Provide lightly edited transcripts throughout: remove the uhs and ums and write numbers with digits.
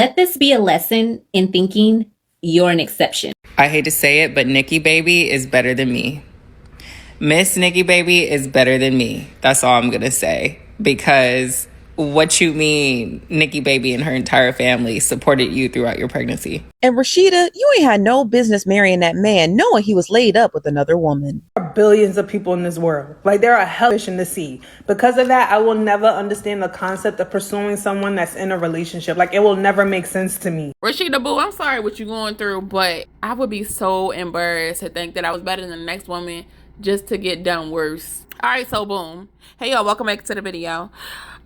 Let this be a lesson in thinking you're an exception. I hate to say it, but Nikki Baby is better than me. Miss Nikki Baby is better than me. That's all I'm going to say. Because what you mean, Nikki Baby and her entire family supported you throughout your pregnancy. And Rashida, you ain't had no business marrying that man knowing he was laid up with another woman. There are billions of people in this world. Like, there are hell fish in the sea. Because of that, I will never understand the concept of pursuing someone that's in a relationship. Like, it will never make sense to me. Rashida Boo, I'm sorry what you're going through, but I would be so embarrassed to think that I was better than the next woman just to get done worse. All right, so boom. Hey, y'all, welcome back to the video.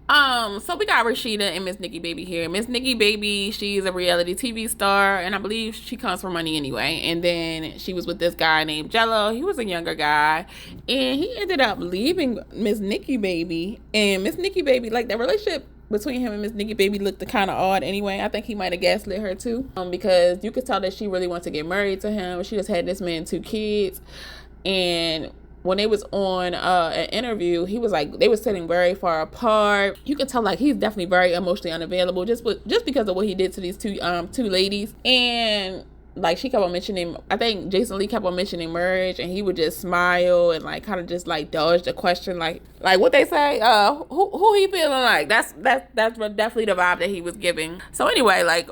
So we got Rashida and Miss Nikki Baby here. Miss Nikki Baby, she's a reality TV star, and I believe she comes from money anyway. And then she was with this guy named Jello. He was a younger guy, and he ended up leaving Miss Nikki Baby. And Miss Nikki Baby, like, the relationship between him and Miss Nikki Baby looked kind of odd anyway. I think he might have gaslit her too, because you could tell that she really wanted to get married to him. She just had this man 2 kids, and when they was on an interview, he was like, they were sitting very far apart. You can tell, like, he's definitely very emotionally unavailable just because of what he did to these two ladies. And like, she kept on mentioning, I think Jason Lee kept on mentioning marriage, and he would just smile and like kind of just like dodge the question, like what they say, who he feeling like. That's definitely the vibe that he was giving. So anyway, like,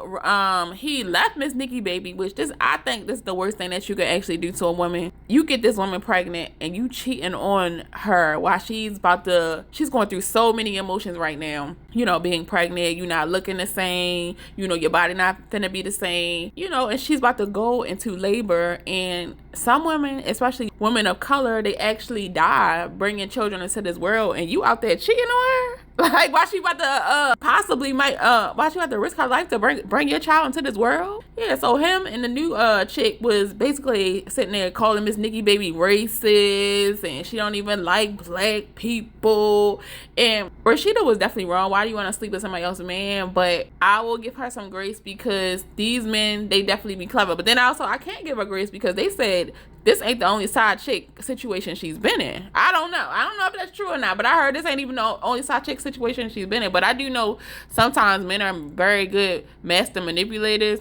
he left Miss Nikki Baby, which I think this is the worst thing that you could actually do to a woman. You get this woman pregnant and you cheating on her while she's going through so many emotions right now. You know, being pregnant, you're not looking the same, you know, your body not finna be the same, you know, and she's about to go into labor. And some women, especially women of color, they actually die bringing children into this world, and you out there cheating on her. Like, why she about to why she about to risk her life to bring your child into this world? Yeah, so him and the new chick was basically sitting there calling Miss Nikki Baby racist, and she don't even like black people. And Rashida was definitely wrong. Why do you want to sleep with somebody else's man? But I will give her some grace, because these men, they definitely be clever. But then also, I can't give her grace because they said this ain't the only side chick situation she's been in. I don't know if that's true or not, but I heard this ain't even the only side chick situation she's been in. But I do know sometimes men are very good master manipulators.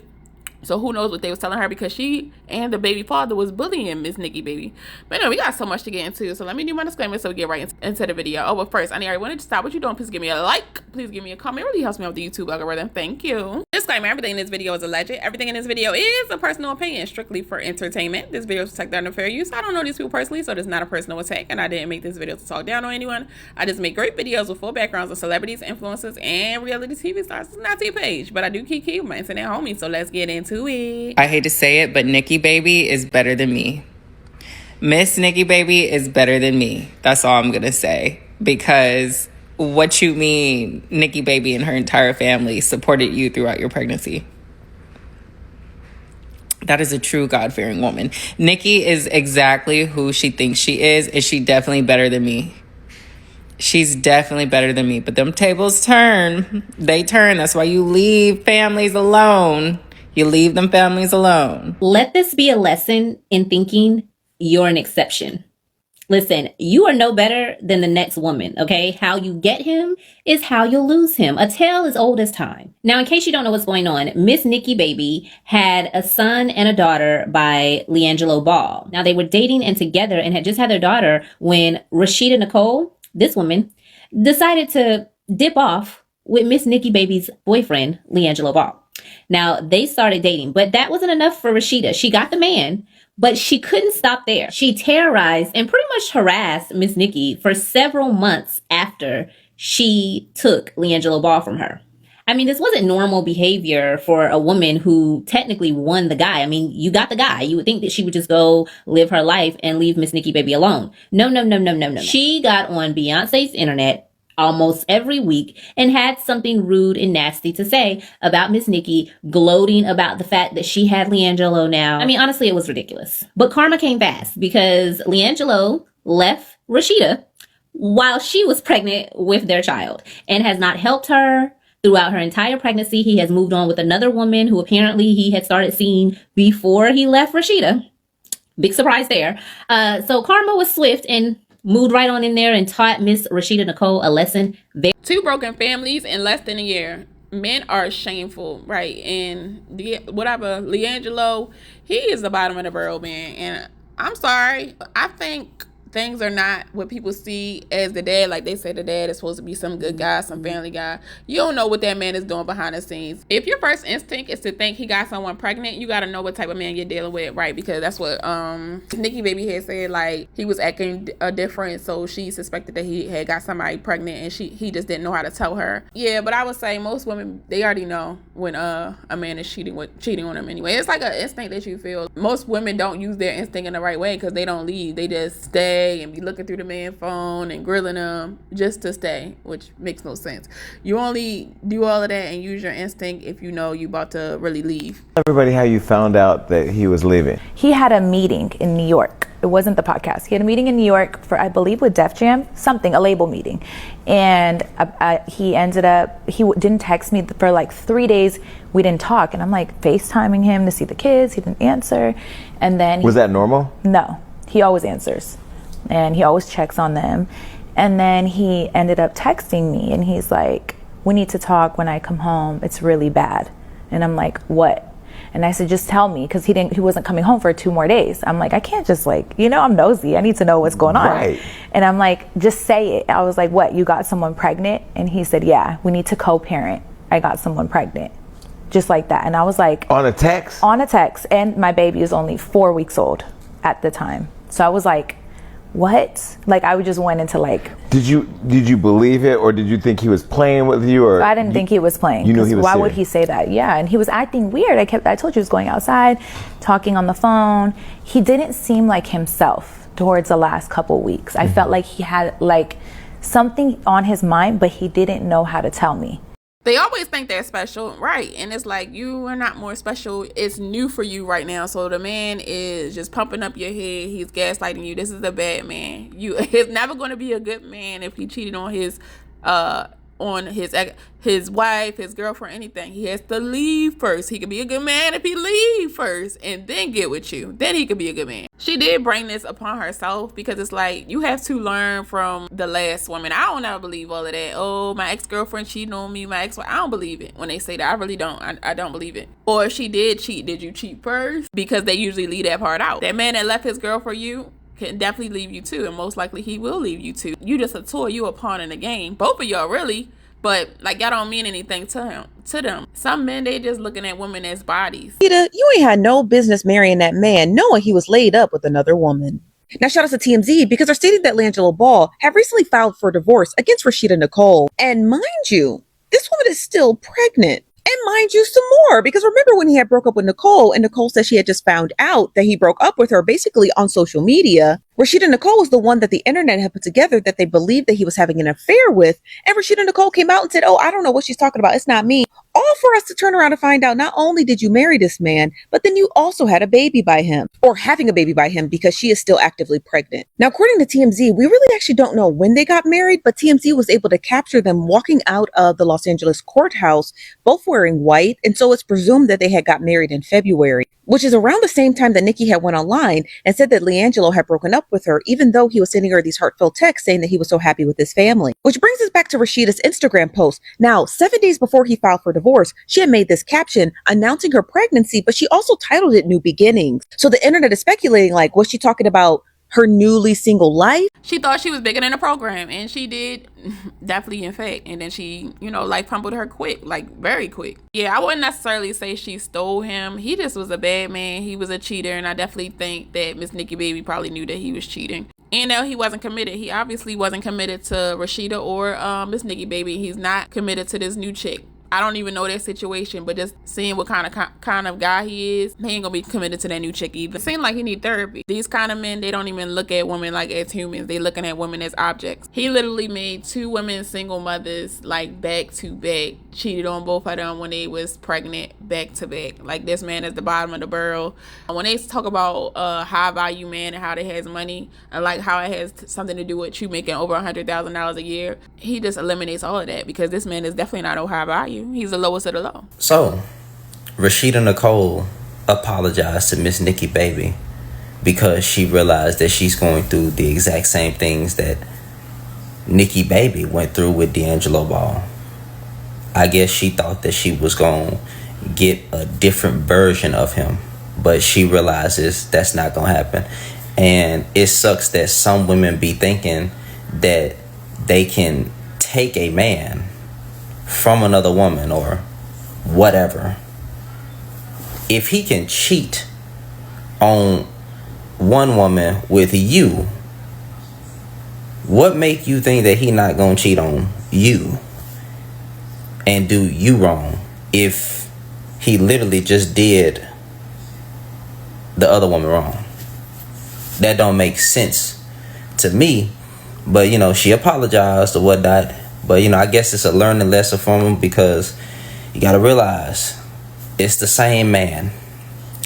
So who knows what they was telling her, because she and the baby father was bullying Miss Nikki Baby. But anyway, we got so much to get into, so let me do my disclaimer so we get right into the video. Oh, but first, I already wanted to stop what you're doing. Please give me a like. Please give me a comment. It really helps me out with the YouTube algorithm. Thank you. Disclaimer, everything in this video is alleged. Everything in this video is a personal opinion, strictly for entertainment. This video is protected under fair use. I don't know these people personally, so it's not a personal attack, and I didn't make this video to talk down on anyone. I just make great videos with full backgrounds of celebrities, influencers, and reality TV stars. It's not to your page, but I do keep my internet homie, so let's get into it. I hate to say it, but Nikki Baby is better than me. Miss Nikki Baby is better than me. That's all I'm going to say. Because what you mean, Nikki Baby and her entire family supported you throughout your pregnancy. That is a true God-fearing woman. Nikki is exactly who she thinks she is. Is she definitely better than me? She's definitely better than me. But them tables turn. They turn. That's why you leave families alone. You leave them families alone. Let this be a lesson in thinking you're an exception. Listen, you are no better than the next woman, okay? How you get him is how you'll lose him. A tale as old as time. Now, in case you don't know what's going on, Miss Nikki Baby had a son and a daughter by Liangelo Ball. Now, they were dating and together and had just had their daughter when Rashida Nicole, this woman, decided to dip off with Miss Nikki Baby's boyfriend, Liangelo Ball. Now, they started dating, but that wasn't enough for Rashida. She got the man, but she couldn't stop there. She terrorized and pretty much harassed Miss Nikki for several months after she took Liangelo Ball from her. I mean, this wasn't normal behavior for a woman who technically won the guy. I mean, you got the guy. You would think that she would just go live her life and leave Miss Nikki Baby alone. No. She got on Beyonce's internet almost every week and had something rude and nasty to say about Miss Nikki, gloating about the fact that she had Liangelo now. I mean, honestly, it was ridiculous. But karma came fast, because Liangelo left Rashida while she was pregnant with their child and has not helped her throughout her entire pregnancy. He has moved on with another woman who apparently he had started seeing before he left Rashida. Big surprise there. So karma was swift and moved right on in there and taught Miss Rashida Nicole a lesson. 2 broken families in less than a year. men are shameful, right? And whatever, Liangelo, he is the bottom of the barrel, man. And I'm sorry, I think things are not what people see as the dad. Like they say the dad is supposed to be some good guy, some family guy. You don't know what that man is doing behind the scenes. If your first instinct is to think he got someone pregnant, you got to know what type of man you're dealing with, right? Because that's what Nikki Baby had said, like he was acting different, so she suspected that he had got somebody pregnant, and he just didn't know how to tell her. Yeah, but I would say most women, they already know when a man is cheating on them anyway. It's like an instinct that you feel. Most women don't use their instinct in the right way because they don't leave. They just stay and be looking through the man's phone and grilling them just to stay, which makes no sense. You only do all of that and use your instinct if you know you about to really leave. Everybody, how you found out that he was leaving? He had a meeting in New York. It wasn't the podcast. He had a meeting in New York for, I believe, with Def Jam, a label meeting. And he ended up, he didn't text me for like 3 days. We didn't talk. And I'm like FaceTiming him to see the kids. He didn't answer. And then was that normal? No, he always answers. And he always checks on them. And then he ended up texting me and he's like, we need to talk when I come home. It's really bad. And I'm like, what? And I said, just tell me, because he wasn't coming home for 2 more days. I'm like, I can't just I'm nosy. I need to know what's going on. Right. And I'm like, just say it. I was like, what, you got someone pregnant? And he said, yeah, we need to co-parent. I got someone pregnant. Just like that. And I was like, on a text? On a text. And my baby is only 4 weeks old at the time. So I was like, what? Like I just went into like. Did you believe it, or did you think he was playing with you, or? I didn't think he was playing. You knew he was Why serious. would he say that? Yeah, and he was acting weird. I told you he was going outside, talking on the phone. He didn't seem like himself towards the last couple weeks. I felt like he had like something on his mind, but he didn't know how to tell me. They always think they're special, right? And it's like, you are not more special. It's new for you right now. So the man is just pumping up your head. He's gaslighting you. This is a bad man. He's never going to be a good man if he cheated on his wife, his girlfriend, anything. He has to leave first. He can be a good man if he leave first and then get with you. Then he could be a good man. She did bring this upon herself because it's like, you have to learn from the last woman. I don't ever believe all of that. Oh, my ex-girlfriend cheating on me, my ex-wife. I don't believe it when they say that. I really don't. I don't believe it. Or if she did cheat, did you cheat first? Because they usually leave that part out. That man that left his girl for you can definitely leave you too, and most likely he will leave you too. You just a toy, you a pawn in the game. Both of y'all really. But like, y'all don't mean anything to them. Some men, they just looking at women as bodies. Rashida, you ain't had no business marrying that man knowing he was laid up with another woman. Now shout out to TMZ because they're stating that Liangelo Ball had recently filed for divorce against Rashida Nicole. And mind you, this woman is still pregnant. And mind you, some more, because remember when he had broke up with Nicole and Nicole said she had just found out that he broke up with her basically on social media. Rashida Nicole was the one that the internet had put together that they believed that he was having an affair with. And Rashida Nicole came out and said, oh, I don't know what she's talking about. It's not me. All for us to turn around and find out not only did you marry this man, but then you also had a baby by him, or having a baby by him, because she is still actively pregnant. Now, according to TMZ, we really actually don't know when they got married, but TMZ was able to capture them walking out of the Los Angeles courthouse, both wearing white. And so it's presumed that they had got married in February, which is around the same time that Nikki had went online and said that Liangelo had broken up with her, even though he was sending her these heartfelt texts saying that he was so happy with his family. Which brings us back to Rashida's Instagram post. Now, 7 days before he filed for divorce, she had made this caption announcing her pregnancy, but she also titled it New Beginnings. So the internet is speculating, like, was she talking about her newly single life? She thought she was bigger than the program, and she did, definitely, in fact. And then she, life humbled her quick, like very quick. Yeah, I wouldn't necessarily say she stole him. He just was a bad man. He was a cheater, and I definitely think that Miss Nikki Baby probably knew that he was cheating. And no, he wasn't committed. He obviously wasn't committed to Rashida or Miss Nikki Baby. He's not committed to this new chick. I don't even know their situation, but just seeing what kind of guy he is, he ain't gonna be committed to that new chick either. It seems like he need therapy. These kind of men, they don't even look at women like as humans. They looking at women as objects. He literally made 2 women single mothers like back to back, cheated on both of them when they was pregnant back to back. Like, this man is the bottom of the barrel. When they talk about high value man and how they has money and like how it has something to do with you making over $100,000 a year, he just eliminates all of that because this man is definitely not no high value. He's the lowest of the low. So, Rashida Nicole apologized to Miss Nikki Baby because she realized that she's going through the exact same things that Nikki Baby went through with Liangelo Ball. I guess she thought that she was going to get a different version of him, but she realizes that's not going to happen. And it sucks that some women be thinking that they can take a man from another woman or whatever. If he can cheat on one woman with you, what make you think that he not gonna cheat on you and do you wrong if he literally just did the other woman wrong? That don't make sense to me. But she apologized or whatnot. But I guess it's a learning lesson from him, because you gotta realize it's the same man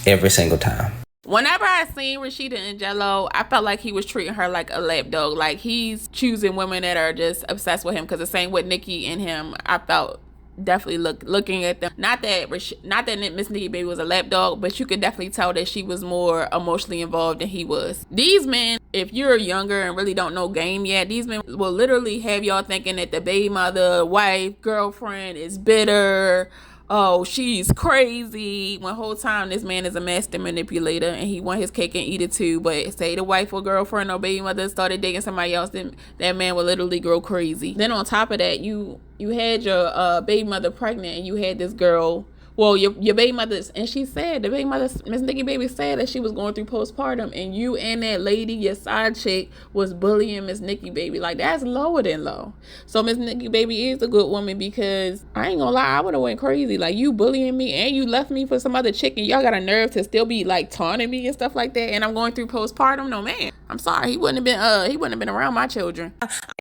every single time. Whenever I seen Rashida and Jello, I felt like he was treating her like a lapdog. Like he's choosing women that are just obsessed with him. Because the same with Nikki and him, I felt definitely looking at them. Not that Miss Nikki Baby was a lapdog, but you could definitely tell that she was more emotionally involved than he was. These men, if you're younger and really don't know game yet, these men will literally have y'all thinking that the baby mother, wife, girlfriend is bitter. Oh, she's crazy. When whole time this man is a master manipulator and he want his cake and eat it too. But say the wife or girlfriend or baby mother started dating somebody else, then that man will literally grow crazy. Then on top of that, you had your baby mother pregnant and you had this girl. Well, your baby mother, and she said, the baby mother, Miss Nikki Baby, said that she was going through postpartum, and you and that lady, your side chick, was bullying Miss Nikki Baby. Like, that's lower than low. So Miss Nikki Baby is a good woman, because I ain't gonna lie, I would have went crazy. Like, you bullying me and you left me for some other chick, and y'all got a nerve to still be like taunting me and stuff like that, and I'm going through postpartum. No, man, I'm sorry, he wouldn't have been around my children.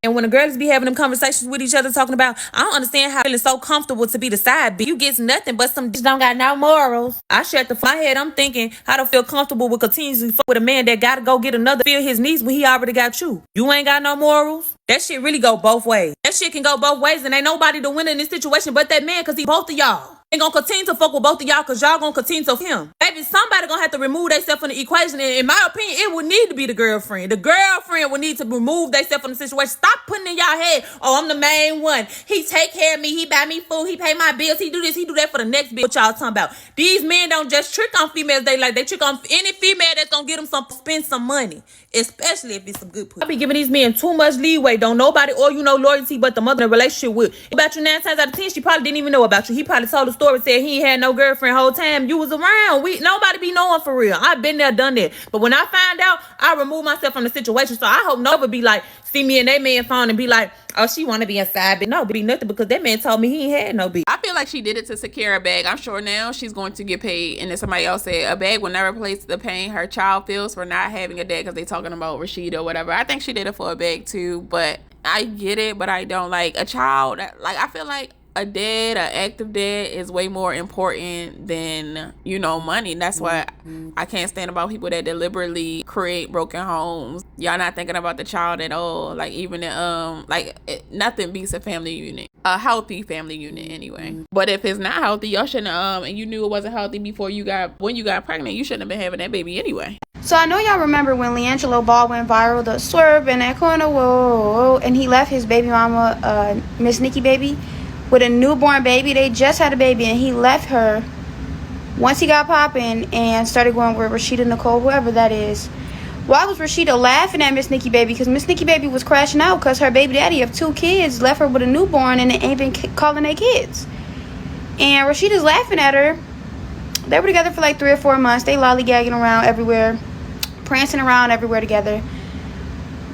And when the girls be having them conversations with each other talking about, I don't understand how feeling so comfortable to be the side bitch. You get nothing but some bitch don't got no morals. I shut my head. I'm thinking how to feel comfortable with continuously fuck with a man that gotta go get another feel his needs when he already got you. You ain't got no morals. That shit really go both ways. That shit can go both ways, and ain't nobody to win in this situation but that man, because he both of y'all. Ain't gonna continue to fuck with both of y'all because y'all gonna continue to fuck him. Baby, somebody gonna have to remove themselves from the equation. And in my opinion, it would need to be the girlfriend. The girlfriend would need to remove themselves from the situation. Stop putting in y'all head, oh, I'm the main one. He take care of me. He buy me food. He pay my bills. He do this. He do that for the next bitch. What y'all talking about? These men don't just trick on females. They trick on any female that's gonna get them spend some money. Especially if it's some good pussy. I be giving these men too much leeway. Don't nobody or loyalty but the mother in a relationship with. About you 9 times out of 10, she probably didn't even know about you. He probably told the story, said he ain't had no girlfriend whole time you was around. Nobody be knowing for real. I've been there, done that. But when I find out, I remove myself from the situation. So I hope nobody be like, see me and that man phone and be like, oh, she want to be inside. But no, be nothing, because that man told me he ain't had no bitch. I feel like she did it to secure a bag. I'm sure now she's going to get paid. And then somebody else said a bag will never replace the pain her child feels for not having a dad, because they talking about Rashida or whatever. I think she did it for a bag too, but I get it, but I don't. Like a child, like I feel like a dad, an active dad, is way more important than, money. And that's why I can't stand about people that deliberately create broken homes. Y'all not thinking about the child at all. Like even nothing beats a family unit, a healthy family unit anyway. But if it's not healthy, y'all shouldn't and you knew it wasn't healthy when you got pregnant, you shouldn't have been having that baby anyway. So I know y'all remember when Liangelo Ball went viral, the swerve in that corner, whoa, and he left his baby mama, Miss Nikki Baby, with a newborn baby. They just had a baby, and he left her once he got popping and started going with Rashida Nicole, whoever that is. Why was Rashida laughing at Miss Nikki Baby? Because Miss Nikki Baby was crashing out because her baby daddy of 2 kids left her with a newborn and they ain't been calling their kids. And Rashida's laughing at her. They were together for like 3 or 4 months. They lollygagging around everywhere, prancing around everywhere together.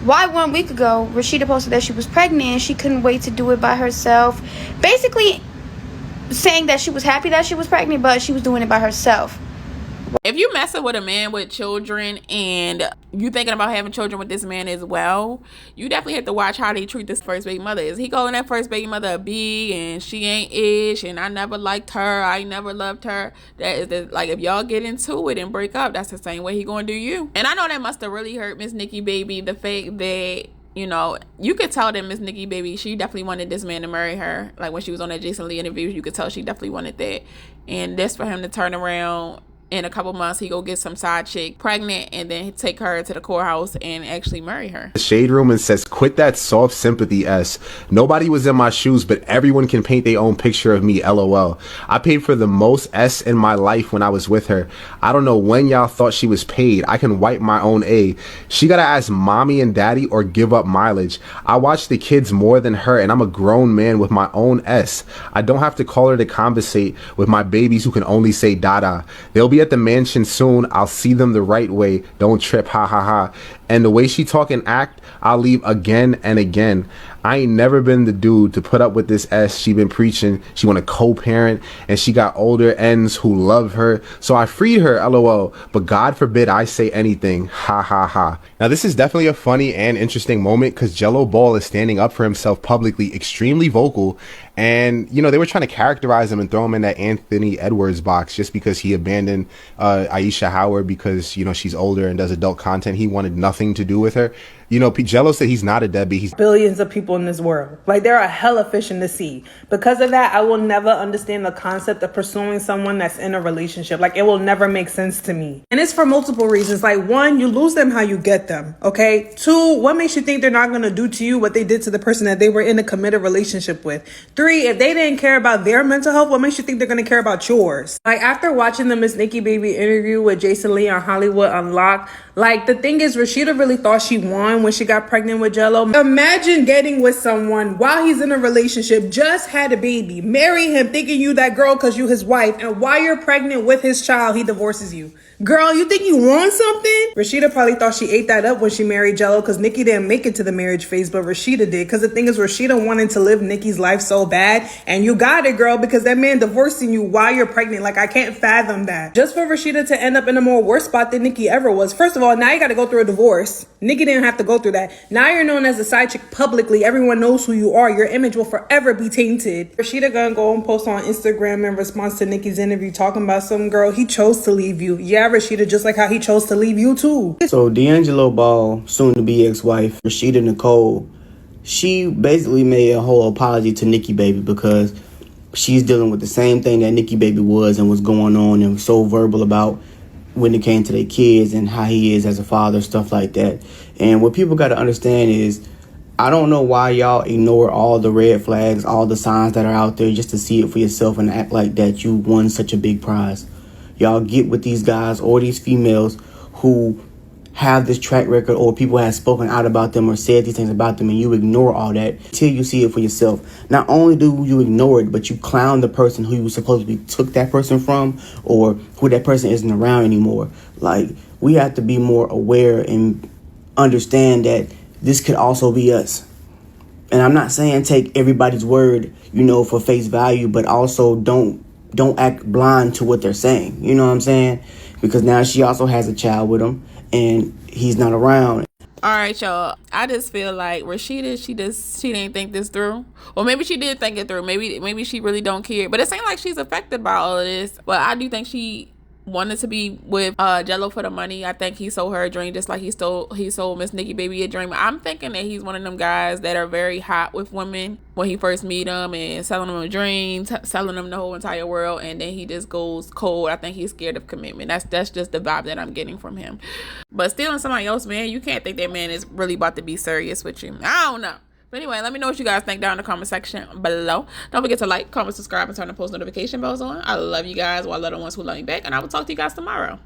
Why 1 week ago, Rashida posted that she was pregnant and she couldn't wait to do it by herself. Basically saying that she was happy that she was pregnant, but she was doing it by herself. If you messing with a man with children and you thinking about having children with this man as well, you definitely have to watch how they treat this first baby mother. Is he calling that first baby mother a B and she ain't ish and I never liked her, I never loved her? That is like, if y'all get into it and break up, that's the same way he gonna do you. And I know that must have really hurt Miss Nikki Baby, the fact that, you could tell that Miss Nikki Baby, she definitely wanted this man to marry her. Like when she was on that Jason Lee interview, you could tell she definitely wanted that. And that's for him to turn around in a couple months he go get some side chick pregnant and then take her to the courthouse and actually marry her. The shade room and says, quit that soft sympathy S. Nobody was in my shoes, but everyone can paint their own picture of me, LOL. I paid for the most S in my life when I was with her. I don't know when y'all thought she was paid. I can wipe my own A. She gotta ask mommy and daddy or give up mileage. I watch the kids more than her, and I'm a grown man with my own S. I don't have to call her to conversate with my babies who can only say dada. They'll be at the mansion soon. I'll see them the right way. Don't trip, ha ha ha. And the way she talk and act, I'll leave again and again. I ain't never been the dude to put up with this S. She been preaching she want to co-parent, and she got older ends who love her, so I freed her, LOL. But God forbid I say anything, ha ha ha. Now this is definitely a funny and interesting moment because Jello Ball is standing up for himself publicly, extremely vocal, and you know they were trying to characterize him and throw him in that Anthony Edwards box just because he abandoned Aisha Howard because you know she's older and does adult content. He wanted nothing to do with her. You know, Jello said he's not a deadbeat. He's billions of people in this world. Like, there are hella fish in the sea. Because of that, I will never understand the concept of pursuing someone that's in a relationship. Like, it will never make sense to me. And it's for multiple reasons. Like, one, you lose them how you get them, okay? Two, what makes you think they're not going to do to you what they did to the person that they were in a committed relationship with? Three, if they didn't care about their mental health, what makes you think they're going to care about yours? Like, after watching the Miss Nikki Baby interview with Jason Lee on Hollywood Unlocked, like, the thing is, Rashida really thought she won when she got pregnant with Jello. Imagine getting with someone while he's in a relationship, just had a baby, marry him thinking you that girl because you his wife, and while you're pregnant with his child, he divorces you. Girl, you think you won something? Rashida probably thought she ate that up when she married Jello because Nikki didn't make it to the marriage phase, but Rashida did. Because the thing is, Rashida wanted to live Nikki's life so bad, and you got it, girl, because that man divorcing you while you're pregnant. Like, I can't fathom that. Just for Rashida to end up in a more worse spot than Nikki ever was. First of all, now you got to go through a divorce. Nikki didn't have to go through that. Now you're known as a side chick publicly. Everyone knows who you are. Your image will forever be tainted. Rashida gonna go and post on Instagram in response to Nikki's interview talking about some girl. He chose to leave you. Yeah, Rashida, just like how he chose to leave you too. So Liangelo Ball, soon to be ex-wife, Rashida Nicole, she basically made a whole apology to Nikki Baby because she's dealing with the same thing that Nikki Baby was and was going on and was so verbal about when it came to their kids and how he is as a father, stuff like that. And what people got to understand is, I don't know why y'all ignore all the red flags, all the signs that are out there just to see it for yourself and act like that you won such a big prize. Y'all get with these guys or these females who have this track record or people have spoken out about them or said these things about them, and you ignore all that till you see it for yourself. Not only do you ignore it, but you clown the person who you supposedly took that person from or who that person isn't around anymore. Like, we have to be more aware and understand that this could also be us. And I'm not saying take everybody's word, you know, for face value, but also don't act blind to what they're saying. You know what I'm saying? Because now she also has a child with him and he's not around. All right, y'all. I just feel like Rashida, she didn't think this through. Or maybe she did think it through. Maybe she really don't care. But it seems like she's affected by all of this. But I do think she wanted to be with Jello for the money. I think he sold her a dream just like he sold Miss Nikki Baby a dream. I'm thinking that he's one of them guys that are very hot with women when he first meet them and selling them a dream, selling them the whole entire world, and then he just goes cold. I think he's scared of commitment. That's just the vibe that I'm getting from him. But stealing somebody else, man, you can't think that man is really about to be serious with you. I don't know. But anyway, let me know what you guys think down in the comment section below. Don't forget to like, comment, subscribe, and turn the post notification bells on. I love you guys. Well, I love the ones who love me back. And I will talk to you guys tomorrow.